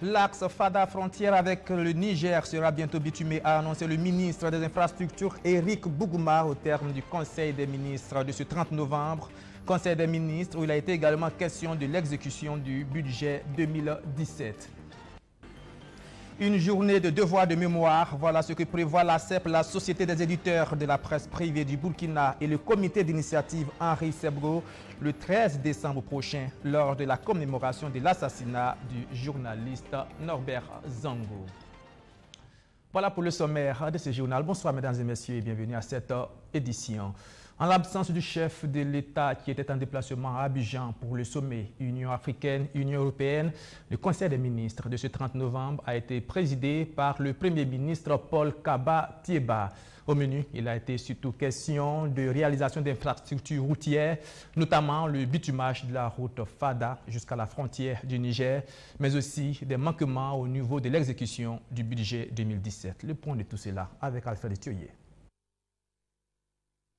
L'axe Fada frontière avec le Niger sera bientôt bitumé, a annoncé le ministre des Infrastructures Éric Bougouma au terme du Conseil des ministres de ce 30 novembre. Conseil des ministres où il a été également question de l'exécution du budget 2017. Une journée de devoir de mémoire, voilà ce que prévoit la CEP, la Société des éditeurs de la presse privée du Burkina et le comité d'initiative Henri Sebro le 13 décembre prochain lors de la commémoration de l'assassinat du journaliste Norbert Zango. Voilà pour le sommaire de ce journal. Bonsoir mesdames et messieurs et bienvenue à cette édition. En l'absence du chef de l'État qui était en déplacement à Abidjan pour le sommet Union africaine-Union européenne, le Conseil des ministres de ce 30 novembre a été présidé par le Premier ministre Paul Kaba Thiéba. Au menu, il a été surtout question de réalisation d'infrastructures routières, notamment le bitumage de la route Fada jusqu'à la frontière du Niger, mais aussi des manquements au niveau de l'exécution du budget 2017. Le point de tout cela avec Alfred Thioyer.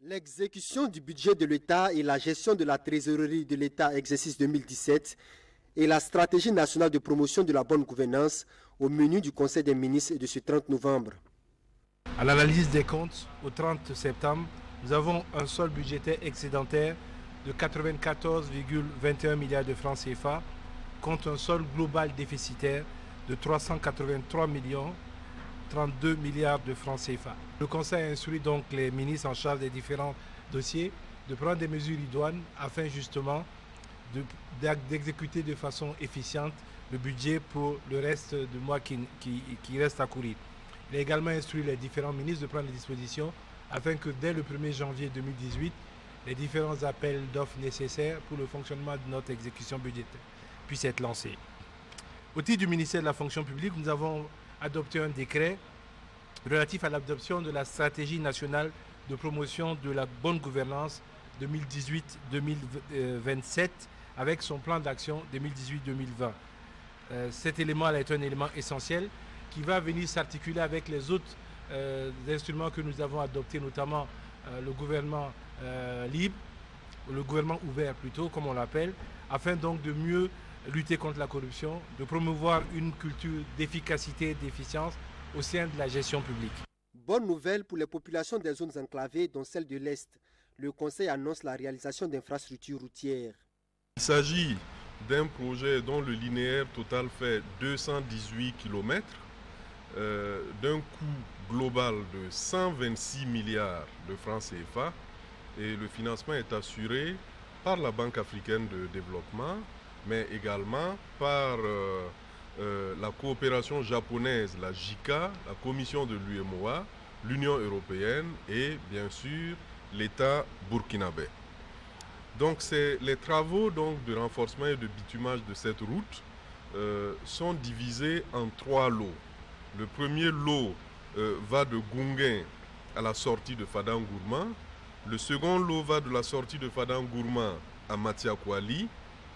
L'exécution du budget de l'État et la gestion de la trésorerie de l'État exercice 2017 et la stratégie nationale de promotion de la bonne gouvernance au menu du Conseil des ministres de ce 30 novembre. À l'analyse des comptes, au 30 septembre, nous avons un solde budgétaire excédentaire de 94,21 milliards de francs CFA contre un solde global déficitaire de 383 millions 32 milliards de francs CFA. Le Conseil a instruit donc les ministres en charge des différents dossiers de prendre des mesures idoines afin justement d'exécuter de façon efficiente le budget pour le reste du mois qui reste à courir. Il a également instruit les différents ministres de prendre les dispositions afin que dès le 1er janvier 2018, les différents appels d'offres nécessaires pour le fonctionnement de notre exécution budgétaire puissent être lancés. Au titre du ministère de la fonction publique, nous avons adopté un décret relatif à l'adoption de la stratégie nationale de promotion de la bonne gouvernance 2018-2027 avec son plan d'action 2018-2020. Cet élément est un élément essentiel qui va venir s'articuler avec les autres instruments que nous avons adoptés, notamment le gouvernement libre, le gouvernement ouvert plutôt, comme on l'appelle, afin donc de mieux lutter contre la corruption, de promouvoir une culture d'efficacité et d'efficience au sein de la gestion publique. Bonne nouvelle pour les populations des zones enclavées, dont celle de l'Est. Le Conseil annonce la réalisation d'infrastructures routières. Il s'agit d'un projet dont le linéaire total fait 218 km, d'un coût global de 126 milliards de francs CFA et le financement est assuré par la Banque africaine de développement, mais également par la coopération japonaise, la JICA, la commission de l'UEMOA, l'Union européenne et bien sûr l'État burkinabé. Donc les travaux de renforcement et de bitumage de cette route sont divisés en 3 lots. Le premier lot va de Gunguin à la sortie de Fadangourma. Le second lot va de la sortie de Fadangourma à Matiakwali.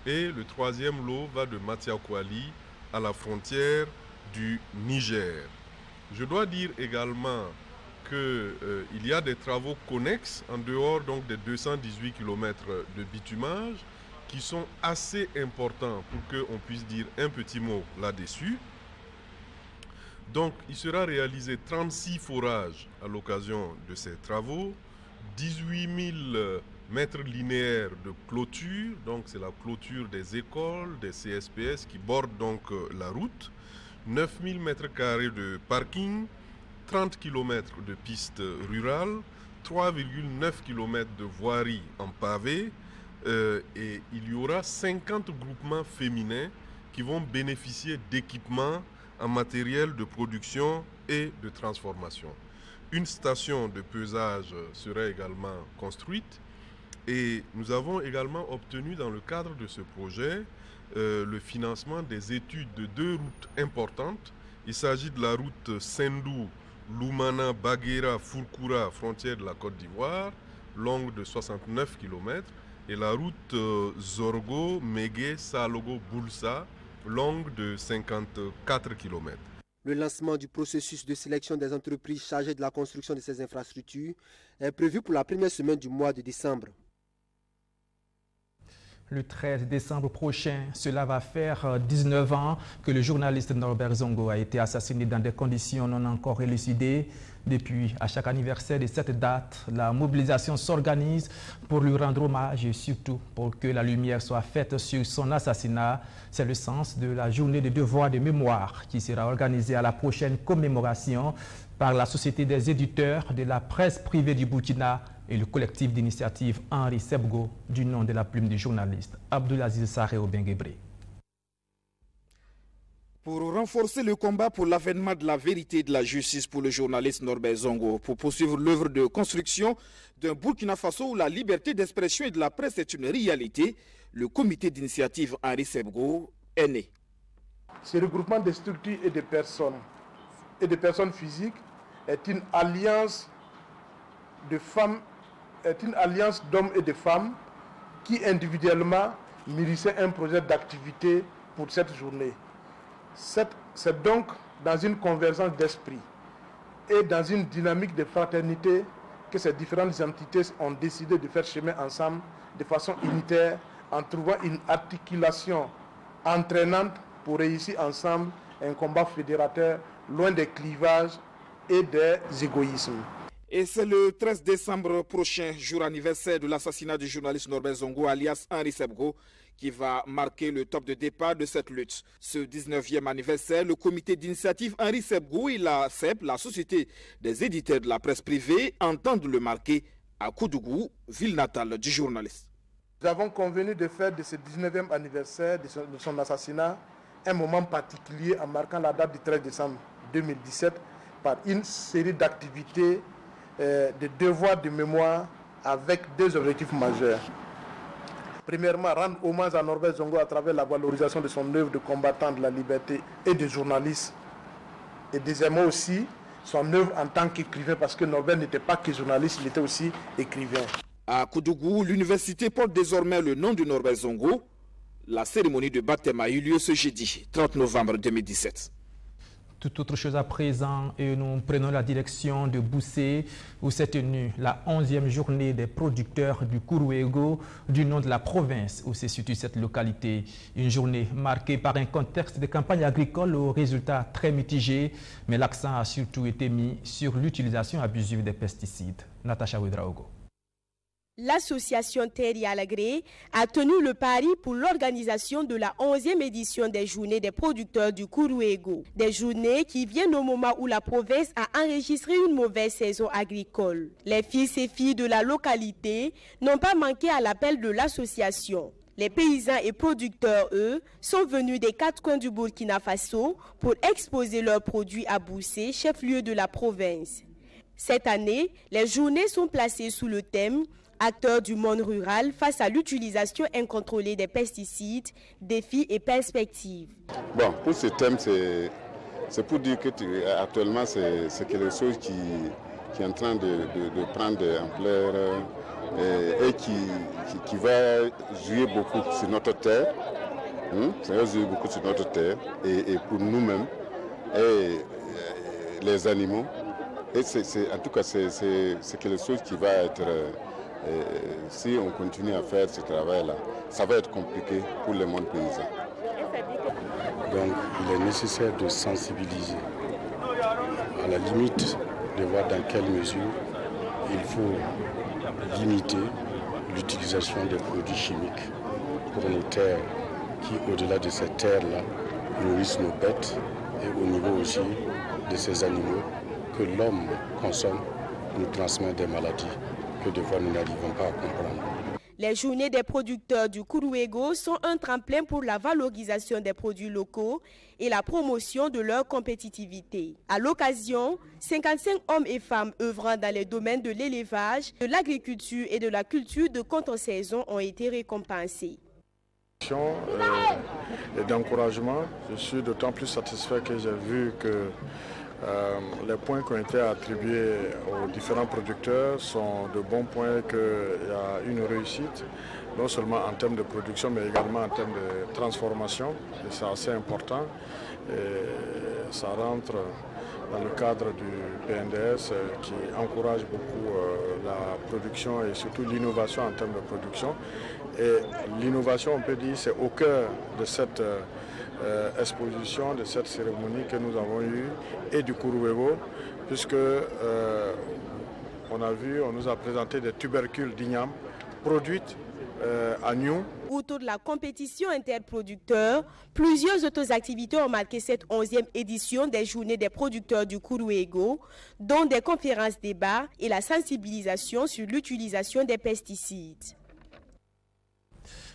Et le troisième lot va de Matiakwali à la frontière du Niger. Je dois dire également qu'il y a des travaux connexes en dehors donc des 218 km de bitumage qui sont assez importants pour qu'on puisse dire un petit mot là-dessus. Donc il sera réalisé 36 forages à l'occasion de ces travaux, 18 000 mètres linéaires de clôture, donc c'est la clôture des écoles, des CSPS qui bordent donc la route, 9000 mètres carrés de parking, 30 km de pistes rurales, 3,9 km de voirie en pavé et il y aura 50 groupements féminins qui vont bénéficier d'équipements en matériel de production et de transformation. Une station de pesage sera également construite. Et nous avons également obtenu dans le cadre de ce projet le financement des études de 2 routes importantes. Il s'agit de la route Sendou, Loumana, Baguera, Fourkoura, frontière de la Côte d'Ivoire, longue de 69 km, et la route Zorgo, Mégué, Salogo, Boulsa, longue de 54 km. Le lancement du processus de sélection des entreprises chargées de la construction de ces infrastructures est prévu pour la première semaine du mois de décembre. Le 13 décembre prochain, cela va faire 19 ans que le journaliste Norbert Zongo a été assassiné dans des conditions non encore élucidées. Depuis, à chaque anniversaire de cette date, la mobilisation s'organise pour lui rendre hommage et surtout pour que la lumière soit faite sur son assassinat. C'est le sens de la journée de devoir de mémoire qui sera organisée à la prochaine commémoration par la Société des éditeurs de la presse privée du Burkina et le collectif d'initiative Henri Sebgo, du nom de la plume du journaliste Abdoulaziz Sareo Benguebré. Pour renforcer le combat pour l'avènement de la vérité et de la justice pour le journaliste Norbert Zongo, pour poursuivre l'œuvre de construction d'un Burkina Faso où la liberté d'expression et de la presse est une réalité, le comité d'initiative Henri Sebgo est né. Ce regroupement de structures et de personnes physiques est une alliance de femmes, est une alliance d'hommes et de femmes qui individuellement mûrissaient un projet d'activité pour cette journée. C'est donc dans une convergence d'esprit et dans une dynamique de fraternité que ces différentes entités ont décidé de faire chemin ensemble de façon unitaire en trouvant une articulation entraînante pour réussir ensemble un combat fédérateur loin des clivages et des égoïsmes. Et c'est le 13 décembre prochain, jour anniversaire de l'assassinat du journaliste Norbert Zongo, alias Henri Sebgo, qui va marquer le top de départ de cette lutte. Ce 19e anniversaire, le comité d'initiative Henri Sebgo et la CEP, la Société des éditeurs de la presse privée, entendent le marquer à Koudougou, ville natale du journaliste. Nous avons convenu de faire de ce 19e anniversaire de son assassinat un moment particulier en marquant la date du 13 décembre 2017 par une série d'activités de devoirs de mémoire avec deux objectifs majeurs. Premièrement, rendre hommage à Norbert Zongo à travers la valorisation de son œuvre de combattant de la liberté et de journaliste. Et deuxièmement aussi, son œuvre en tant qu'écrivain, parce que Norbert n'était pas que journaliste, il était aussi écrivain. À Koudougou, l'université porte désormais le nom de Norbert Zongo. La cérémonie de baptême a eu lieu ce jeudi, 30 novembre 2017. Tout autre chose à présent, et nous prenons la direction de Boussé, où s'est tenue la 11e journée des producteurs du Kourouégo, du nom de la province où se situe cette localité. Une journée marquée par un contexte de campagne agricole aux résultats très mitigés, mais l'accent a surtout été mis sur l'utilisation abusive des pesticides. Natacha Ouedraogo. L'association Terre Alagré a tenu le pari pour l'organisation de la 11e édition des journées des producteurs du Kourouégo. Des journées qui viennent au moment où la province a enregistré une mauvaise saison agricole. Les fils et filles de la localité n'ont pas manqué à l'appel de l'association. Les paysans et producteurs, eux, sont venus des quatre coins du Burkina Faso pour exposer leurs produits à Boussé, chef-lieu de la province. Cette année, les journées sont placées sous le thème acteurs du monde rural face à l'utilisation incontrôlée des pesticides, défis et perspectives. Bon, pour ce thème, c'est pour dire que actuellement, c'est quelque chose qui est en train de prendre de ampleur et qui va jouer beaucoup sur notre terre. Ça va jouer beaucoup sur notre terre et pour nous-mêmes et les animaux. Et en tout cas, c'est quelque chose qui va être... si on continue à faire ce travail-là, ça va être compliqué pour le monde paysan. Donc il est nécessaire de sensibiliser, à la limite de voir dans quelle mesure il faut limiter l'utilisation des produits chimiques pour nos terres qui, au-delà de ces terres-là, nourrissent nos bêtes et au niveau aussi de ces animaux que l'homme consomme nous transmet des maladies que des fois nous n'arrivons pas à comprendre. Les journées des producteurs du Kourouégo sont un tremplin pour la valorisation des produits locaux et la promotion de leur compétitivité. À l'occasion, 55 hommes et femmes œuvrant dans les domaines de l'élevage, de l'agriculture et de la culture de contre-saison ont été récompensés. Et d'encouragement, je suis d'autant plus satisfait que j'ai vu que les points qui ont été attribués aux différents producteurs sont de bons points, qu'il y a une réussite, non seulement en termes de production, mais également en termes de transformation. Et c'est assez important. Et ça rentre dans le cadre du PNDS qui encourage beaucoup la production et surtout l'innovation en termes de production. Et l'innovation, on peut dire, c'est au cœur de cette exposition, de cette cérémonie que nous avons eue et du Kuruwego, puisque on a vu, on nous a présenté des tubercules d'igname produites à Nyon. Autour de la compétition interproducteurs, plusieurs autres activités ont marqué cette 11e édition des Journées des producteurs du Kuruwego, dont des conférences-débats et la sensibilisation sur l'utilisation des pesticides.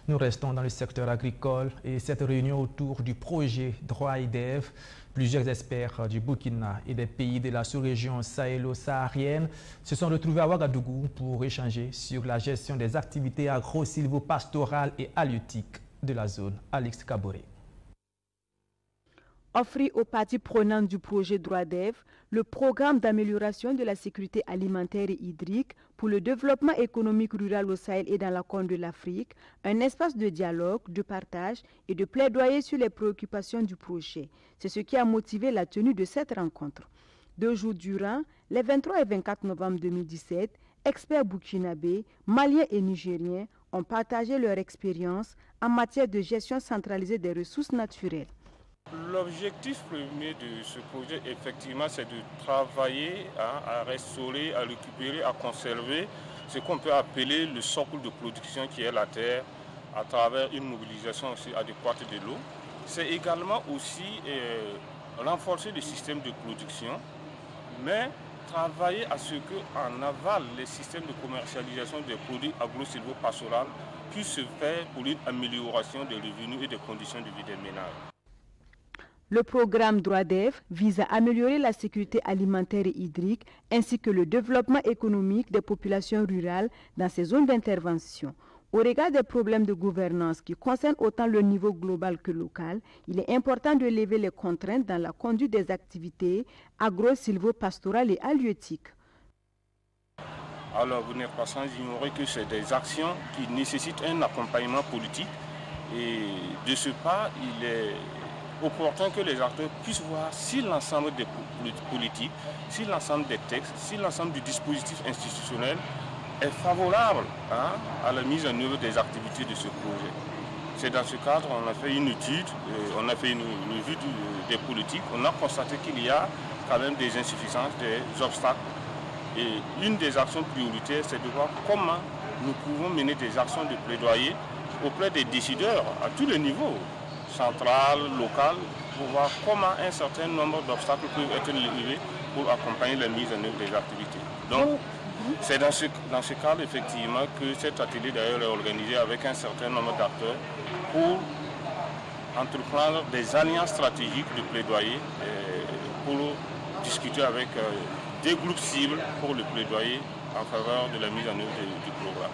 Nous restons dans le secteur agricole et cette réunion autour du projet Droit et Dev. Plusieurs experts du Burkina et des pays de la sous-région sahélo-saharienne se sont retrouvés à Ouagadougou pour échanger sur la gestion des activités agro-silvopastorales et halieutiques de la zone. Alex Kaboré. Offrit aux parties prenantes du projet DroitDev, le programme d'amélioration de la sécurité alimentaire et hydrique pour le développement économique rural au Sahel et dans la Corne de l'Afrique, un espace de dialogue, de partage et de plaidoyer sur les préoccupations du projet. C'est ce qui a motivé la tenue de cette rencontre. 2 jours durant, les 23 et 24 novembre 2017, experts burkinabés, maliens et nigériens ont partagé leur expérience en matière de gestion centralisée des ressources naturelles. L'objectif premier de ce projet, effectivement, c'est de travailler à restaurer, à récupérer, à conserver ce qu'on peut appeler le socle de production qui est la terre à travers une mobilisation aussi adéquate de l'eau. C'est également aussi renforcer le système de production, mais travailler à ce qu'en aval, les systèmes de commercialisation des produits agro-silvopastoraux puissent se faire pour une amélioration des revenus et des conditions de vie des ménages. Le programme DroitDev vise à améliorer la sécurité alimentaire et hydrique ainsi que le développement économique des populations rurales dans ces zones d'intervention. Au regard des problèmes de gouvernance qui concernent autant le niveau global que local, il est important de lever les contraintes dans la conduite des activités agro-silvopastorales et halieutiques. Alors, vous n'êtes pas sans ignorer que c'est des actions qui nécessitent un accompagnement politique et de ce pas, il est opportun que les acteurs puissent voir si l'ensemble des politiques, si l'ensemble des textes, si l'ensemble du dispositif institutionnel est favorable à la mise en œuvre des activités de ce projet. C'est dans ce cadre qu'on a fait une étude, on a fait une revue des politiques, on a constaté qu'il y a quand même des insuffisances, des obstacles. Et une des actions prioritaires, c'est de voir comment nous pouvons mener des actions de plaidoyer auprès des décideurs à tous les niveaux, central, local, pour voir comment un certain nombre d'obstacles peuvent être levés pour accompagner la mise en œuvre des activités. Donc, c'est dans ce cadre, effectivement, que cet atelier d'ailleurs est organisé avec un certain nombre d'acteurs pour entreprendre des alliances stratégiques de plaidoyer pour discuter avec des groupes cibles pour le plaidoyer en faveur de la mise en œuvre du programme.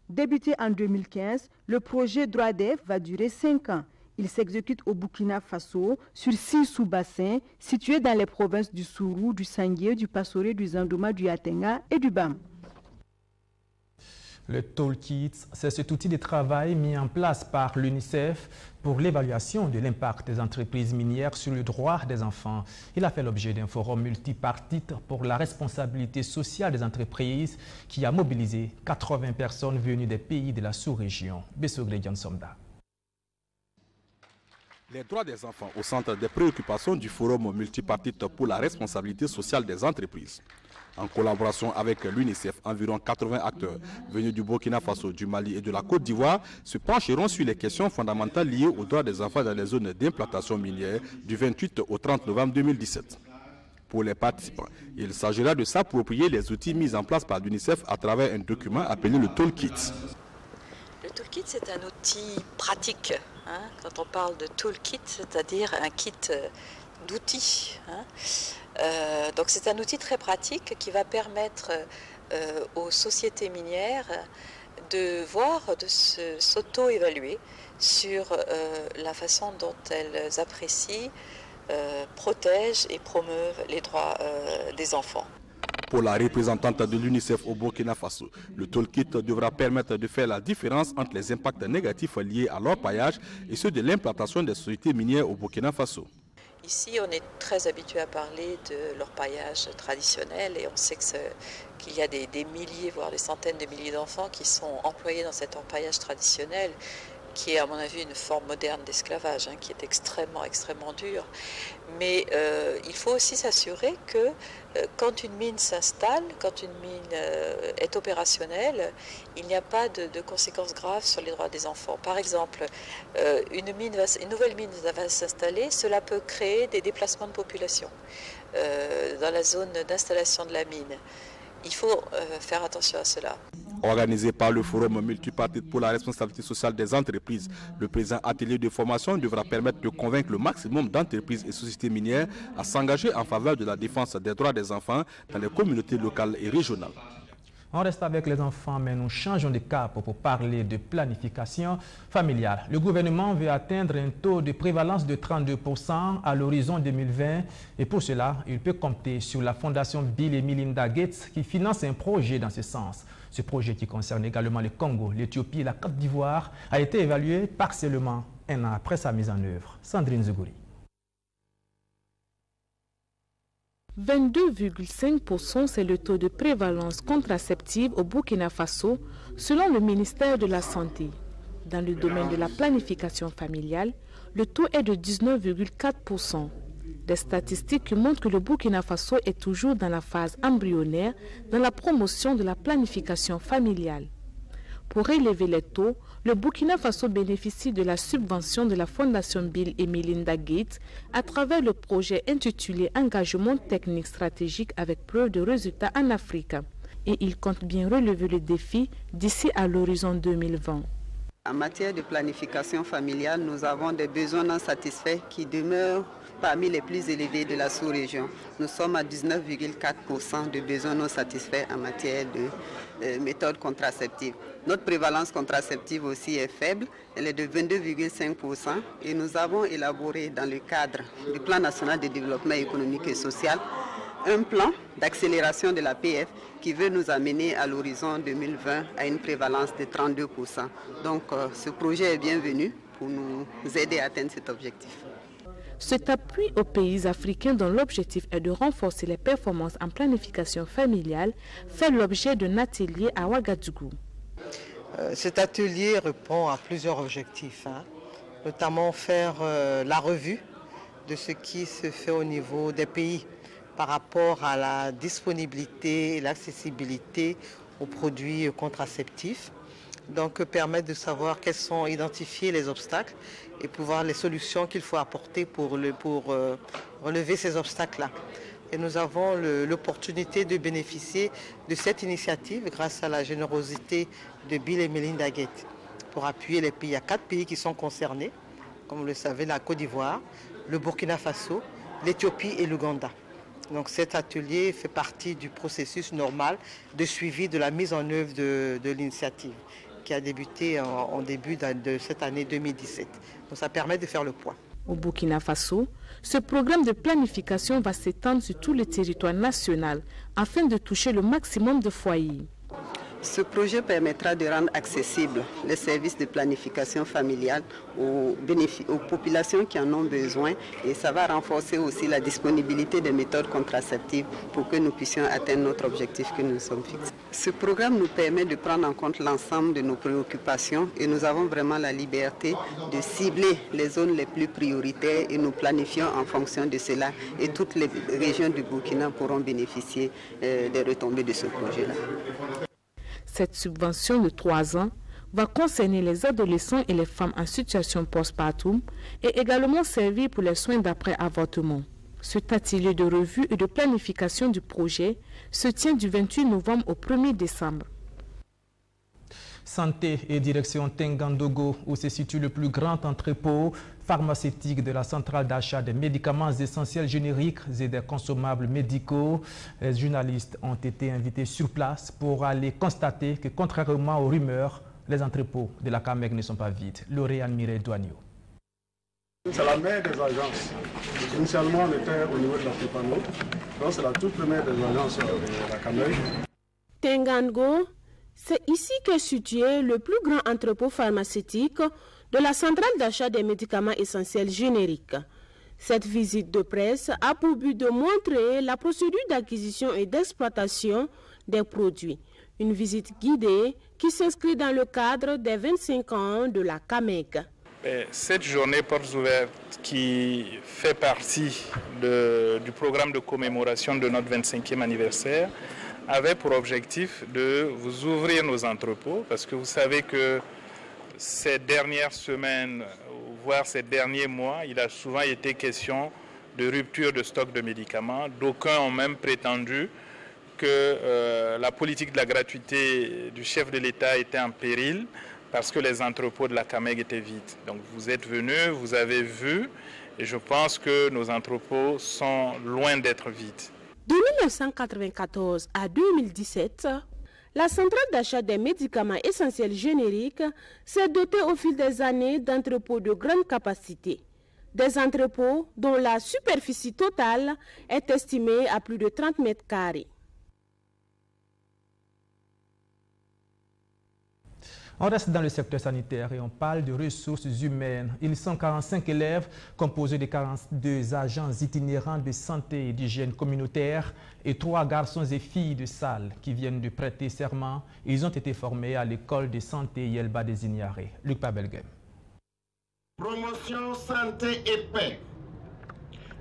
Débuté en 2015, le projet DroitDev va durer 5 ans. Il s'exécute au Burkina Faso sur 6 sous-bassins situés dans les provinces du Sourou, du Sangué, du Passoré, du Zandouma, du Yatenga et du Bam. Le Toolkit, c'est cet outil de travail mis en place par l'UNICEF pour l'évaluation de l'impact des entreprises minières sur le droit des enfants. Il a fait l'objet d'un forum multipartite pour la responsabilité sociale des entreprises qui a mobilisé 80 personnes venues des pays de la sous-région. Bessoglé Somda. Les droits des enfants au centre des préoccupations du forum multipartite pour la responsabilité sociale des entreprises. En collaboration avec l'UNICEF, environ 80 acteurs venus du Burkina Faso, du Mali et de la Côte d'Ivoire se pencheront sur les questions fondamentales liées aux droits des enfants dans les zones d'implantation minière du 28 au 30 novembre 2017. Pour les participants, il s'agira de s'approprier les outils mis en place par l'UNICEF à travers un document appelé le Toolkit. Le Toolkit, c'est un outil pratique. Quand on parle de Toolkit, c'est-à-dire un kit d'outils. Donc c'est un outil très pratique qui va permettre aux sociétés minières de voir, de s'auto-évaluer sur la façon dont elles apprécient, protègent et promeuvent les droits des enfants. Pour la représentante de l'UNICEF au Burkina Faso, le Toolkit devra permettre de faire la différence entre les impacts négatifs liés à l'orpaillage et ceux de l'implantation des sociétés minières au Burkina Faso. Ici, on est très habitué à parler de l'orpaillage traditionnel et on sait qu'il y a des milliers, voire des centaines de milliers d'enfants qui sont employés dans cet orpaillage traditionnel, qui est à mon avis une forme moderne d'esclavage, qui est extrêmement dure. Mais il faut aussi s'assurer que quand une mine s'installe, quand une mine est opérationnelle, il n'y a pas de conséquences graves sur les droits des enfants. Par exemple, une nouvelle mine va s'installer, cela peut créer des déplacements de population dans la zone d'installation de la mine. Il faut faire attention à cela. Organisé par le Forum multipartite pour la responsabilité sociale des entreprises, le présent atelier de formation devra permettre de convaincre le maximum d'entreprises et sociétés minières à s'engager en faveur de la défense des droits des enfants dans les communautés locales et régionales. On reste avec les enfants, mais nous changeons de cap pour parler de planification familiale. Le gouvernement veut atteindre un taux de prévalence de 32% à l'horizon 2020 et pour cela, il peut compter sur la fondation Bill et Melinda Gates qui finance un projet dans ce sens. Ce projet qui concerne également le Congo, l'Éthiopie et la Côte d'Ivoire a été évalué partiellement un an après sa mise en œuvre. Sandrine Zougouri. 22,5%, c'est le taux de prévalence contraceptive au Burkina Faso, selon le ministère de la Santé. Dans le domaine de la planification familiale, le taux est de 19,4%. Des statistiques qui montrent que le Burkina Faso est toujours dans la phase embryonnaire dans la promotion de la planification familiale. Pour élever les taux, le Burkina Faso bénéficie de la subvention de la Fondation Bill et Melinda Gates à travers le projet intitulé Engagement technique stratégique avec preuve de résultats en Afrique. Et il compte bien relever le défi d'ici à l'horizon 2020. En matière de planification familiale, nous avons des besoins non satisfaits qui demeurent parmi les plus élevés de la sous-région. Nous sommes à 19,4% de besoins non satisfaits en matière de méthodes contraceptives. Notre prévalence contraceptive aussi est faible, elle est de 22,5% et nous avons élaboré dans le cadre du Plan national de développement économique et social un plan d'accélération de l'APF qui veut nous amener à l'horizon 2020 à une prévalence de 32%. Donc ce projet est bienvenu pour nous aider à atteindre cet objectif. Cet appui aux pays africains dont l'objectif est de renforcer les performances en planification familiale fait l'objet d'un atelier à Ouagadougou. Cet atelier répond à plusieurs objectifs, notamment faire la revue de ce qui se fait au niveau des pays par rapport à la disponibilité et l'accessibilité aux produits contraceptifs. Donc permettre de savoir quels sont identifier les obstacles et pouvoir les solutions qu'il faut apporter pour relever ces obstacles-là. Et nous avons l'opportunité de bénéficier de cette initiative grâce à la générosité de Bill et Melinda Gates pour appuyer les pays. Il y a 4 pays qui sont concernés, comme vous le savez, la Côte d'Ivoire, le Burkina Faso, l'Éthiopie et l'Ouganda. Donc cet atelier fait partie du processus normal de suivi de la mise en œuvre de l'initiative qui a débuté en début de cette année 2017. Donc ça permet de faire le point. Au Burkina Faso, ce programme de planification va s'étendre sur tout le territoire national afin de toucher le maximum de foyers. Ce projet permettra de rendre accessibles les services de planification familiale aux populations qui en ont besoin et ça va renforcer aussi la disponibilité des méthodes contraceptives pour que nous puissions atteindre notre objectif que nous nous sommes fixés. Ce programme nous permet de prendre en compte l'ensemble de nos préoccupations et nous avons vraiment la liberté de cibler les zones les plus prioritaires et nous planifions en fonction de cela et toutes les régions du Burkina pourront bénéficier des retombées de ce projet-là. Cette subvention de 3 ans va concerner les adolescents et les femmes en situation postpartum et également servir pour les soins d'après-avortement. Cet atelier de revue et de planification du projet se tient du 28 novembre au 1er décembre. Santé et direction Tengandogo, où se situe le plus grand entrepôt pharmaceutique de la centrale d'achat des médicaments essentiels génériques et des consommables médicaux. Les journalistes ont été invités sur place pour aller constater que, contrairement aux rumeurs, les entrepôts de la CAMEC ne sont pas vides. Lauriane Mireille-Douagneau. C'est la mère des agences. Initialement, on était au niveau de la Tripano. Donc, c'est la toute première des agences de la CAMEC. Tengango, c'est ici qu'est situé le plus grand entrepôt pharmaceutique de la centrale d'achat des médicaments essentiels génériques. Cette visite de presse a pour but de montrer la procédure d'acquisition et d'exploitation des produits. Une visite guidée qui s'inscrit dans le cadre des 25 ans de la CAMEG. Cette journée portes ouvertes qui fait partie du programme de commémoration de notre 25e anniversaire avait pour objectif de vous ouvrir nos entrepôts parce que vous savez que ces dernières semaines, voire ces derniers mois, il a souvent été question de rupture de stock de médicaments. D'aucuns ont même prétendu que la politique de la gratuité du chef de l'État était en péril parce que les entrepôts de la CAMEG étaient vides. Donc vous êtes venus, vous avez vu, et je pense que nos entrepôts sont loin d'être vides. De 1994 à 2017, la centrale d'achat des médicaments essentiels génériques s'est dotée au fil des années d'entrepôts de grande capacité. Des entrepôts dont la superficie totale est estimée à plus de 30 mètres carrés. On reste dans le secteur sanitaire et on parle de ressources humaines. Ils sont 45 élèves composés de 42 agents itinérants de santé et d'hygiène communautaire et 3 garçons et filles de salle qui viennent de prêter serment. Ils ont été formés à l'école de santé Yelba des Ignaré. Luc Pabelgem. Promotion, santé et paix.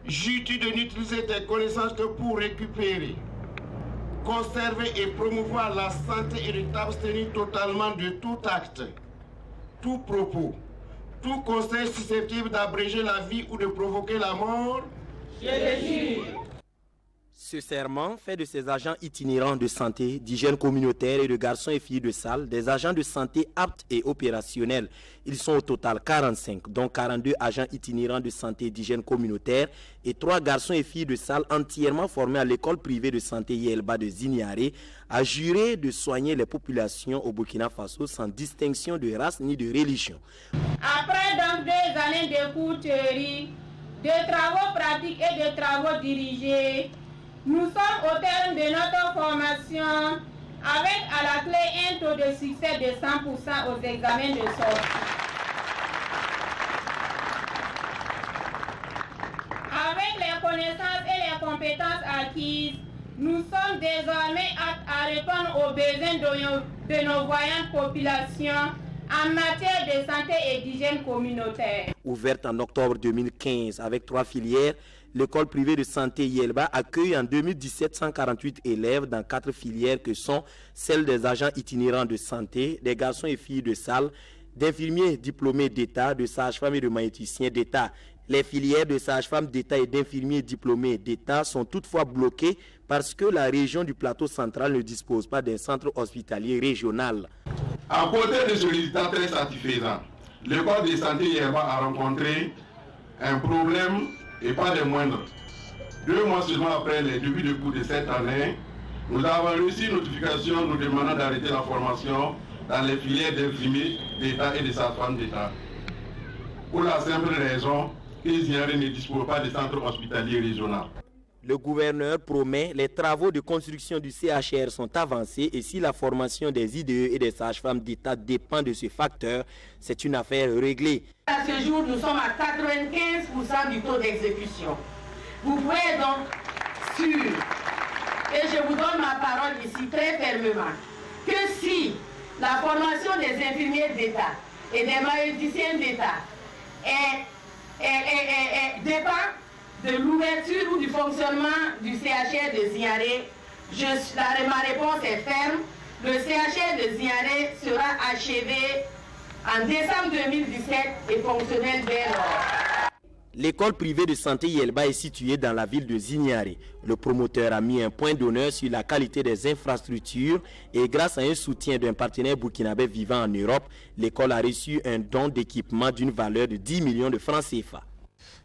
J'utilise de n'utiliser tes connaissances que pour récupérer, conserver et promouvoir la santé et de t'abstenir totalement de tout acte, tout propos, tout conseil susceptible d'abréger la vie ou de provoquer la mort. Je le jure. Ce serment fait de ces agents itinérants de santé, d'hygiène communautaire et de garçons et filles de salle des agents de santé aptes et opérationnels. Ils sont au total 45, dont 42 agents itinérants de santé et d'hygiène communautaire et 3 garçons et filles de salle entièrement formés à l'école privée de santé Yelba de Zignaré, à jurer de soigner les populations au Burkina Faso sans distinction de race ni de religion. Après donc 2 années de cours théoriques, de travaux pratiques et de travaux dirigés, nous sommes au terme de notre formation avec à la clé un taux de succès de 100% aux examens de sortie. Avec les connaissances et les compétences acquises, nous sommes désormais aptes à répondre aux besoins de nos voyantes populations en matière de santé et d'hygiène communautaire. Ouverte en octobre 2015 avec 3 filières, l'école privée de santé Yelba accueille en 2017 148 élèves dans 4 filières que sont celles des agents itinérants de santé, des garçons et filles de salle, d'infirmiers diplômés d'État, de sages-femmes et de magnéticiens d'État. Les filières de sages-femmes d'État et d'infirmiers diplômés d'État sont toutefois bloquées parce que la région du plateau central ne dispose pas d'un centre hospitalier régional. À côté de ce résultat très satisfaisant, l'école de santé Yelba a rencontré un problème et pas des moindres. 2 mois seulement après les débuts de cours de cette année, nous avons reçu une notification nous demandant d'arrêter la formation dans les filières d'infirmiers d'État et de sages-femmes d'État. Pour la simple raison que Zignaré ne dispose pas de centre hospitalier régional. Le gouverneur promet les travaux de construction du CHR sont avancés et si la formation des IDE et des sages-femmes d'État dépend de ce facteur, c'est une affaire réglée. À ce jour, nous sommes à 95% du taux d'exécution. Vous pouvez donc sûr, et je vous donne ma parole ici très fermement, que si la formation des infirmiers d'État et des magnéticiens d'État dépend de l'ouverture ou du fonctionnement du CHR de Zignaré, ma réponse est ferme. Le CHR de Zignaré sera achevé en décembre 2017 et fonctionnel dès lors. L'école privée de santé Yelba est située dans la ville de Zignaré. Le promoteur a mis un point d'honneur sur la qualité des infrastructures et grâce à un soutien d'un partenaire burkinabé vivant en Europe, l'école a reçu un don d'équipement d'une valeur de 10 millions de francs CFA.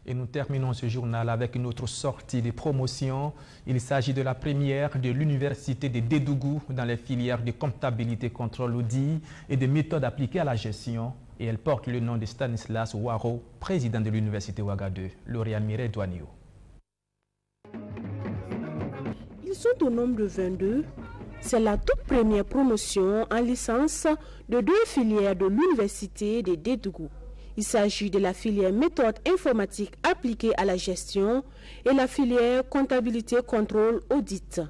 Et nous terminons ce journal avec une autre sortie de promotion. Il s'agit de la première de l'université de Dédougou dans les filières de comptabilité, contrôle, audit et de méthodes appliquées à la gestion. Et elle porte le nom de Stanislas Waro, président de l'université Ouaga 2, lauréat Mireille Douanio. Ils sont au nombre de 22. C'est la toute première promotion en licence de 2 filières de l'université de Dédougou. Il s'agit de la filière méthode informatique appliquée à la gestion et la filière comptabilité, contrôle, audit.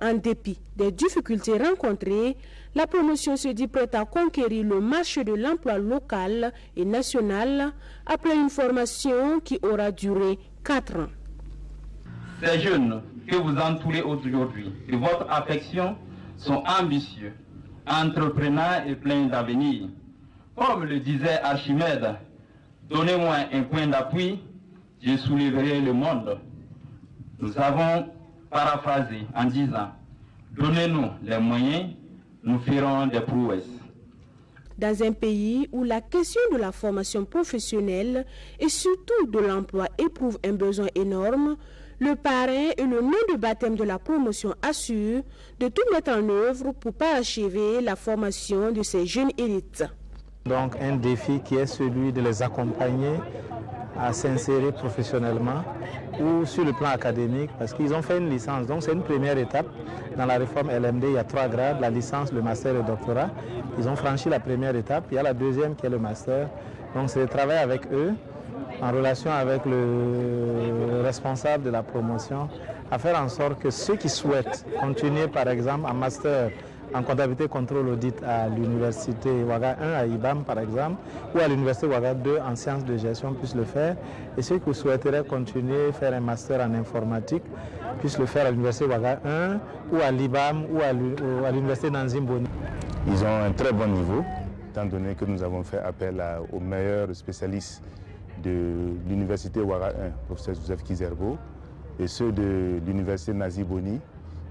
En dépit des difficultés rencontrées, la promotion se dit prête à conquérir le marché de l'emploi local et national après une formation qui aura duré 4 ans. Ces jeunes que vous entourez aujourd'hui de votre affection sont ambitieux, entrepreneurs et pleins d'avenir. Comme le disait Archimède, donnez-moi un point d'appui, je soulèverai le monde. Nous avons paraphrasé en disant, donnez-nous les moyens, nous ferons des prouesses. Dans un pays où la question de la formation professionnelle et surtout de l'emploi éprouve un besoin énorme, le parrain et le nom de baptême de la promotion assurent de tout mettre en œuvre pour parachever la formation de ces jeunes élites. Donc un défi qui est celui de les accompagner à s'insérer professionnellement ou sur le plan académique parce qu'ils ont fait une licence. Donc c'est une première étape. Dans la réforme LMD, il y a 3 grades, la licence, le master et le doctorat. Ils ont franchi la première étape. Il y a la deuxième qui est le master. Donc c'est de travailler avec eux en relation avec le responsable de la promotion à faire en sorte que ceux qui souhaitent continuer par exemple en master en comptabilité, contrôle, audit à l'université Ouaga 1 à IBAM par exemple, ou à l'université Ouaga 2 en sciences de gestion puissent le faire. Et ceux qui souhaiteraient continuer à faire un master en informatique puissent le faire à l'université Ouaga 1 ou à l'IBAM ou à l'université Nanzimboni. Ils ont un très bon niveau, étant donné que nous avons fait appel aux meilleurs spécialistes de l'université Ouaga 1, professeur Joseph Kizerbo, et ceux de l'université Nanzimboni,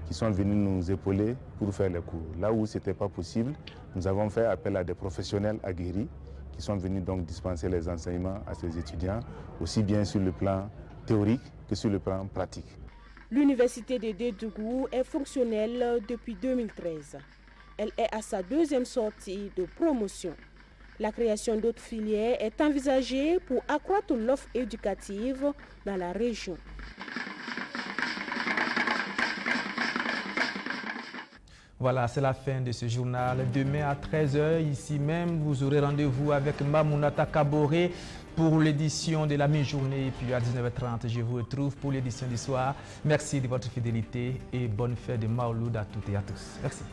qui sont venus nous épauler pour faire les cours. Là où ce n'était pas possible, nous avons fait appel à des professionnels aguerris qui sont venus donc dispenser les enseignements à ces étudiants, aussi bien sur le plan théorique que sur le plan pratique. L'université de Dédougou est fonctionnelle depuis 2013. Elle est à sa 2e sortie de promotion. La création d'autres filières est envisagée pour accroître l'offre éducative dans la région. Voilà, c'est la fin de ce journal. Demain à 13 h, ici même, vous aurez rendez-vous avec Mamounata Kaboré pour l'édition de la mi-journée. Et puis à 19h30, je vous retrouve pour l'édition du soir. Merci de votre fidélité et bonne fête de Maouloud à toutes et à tous. Merci.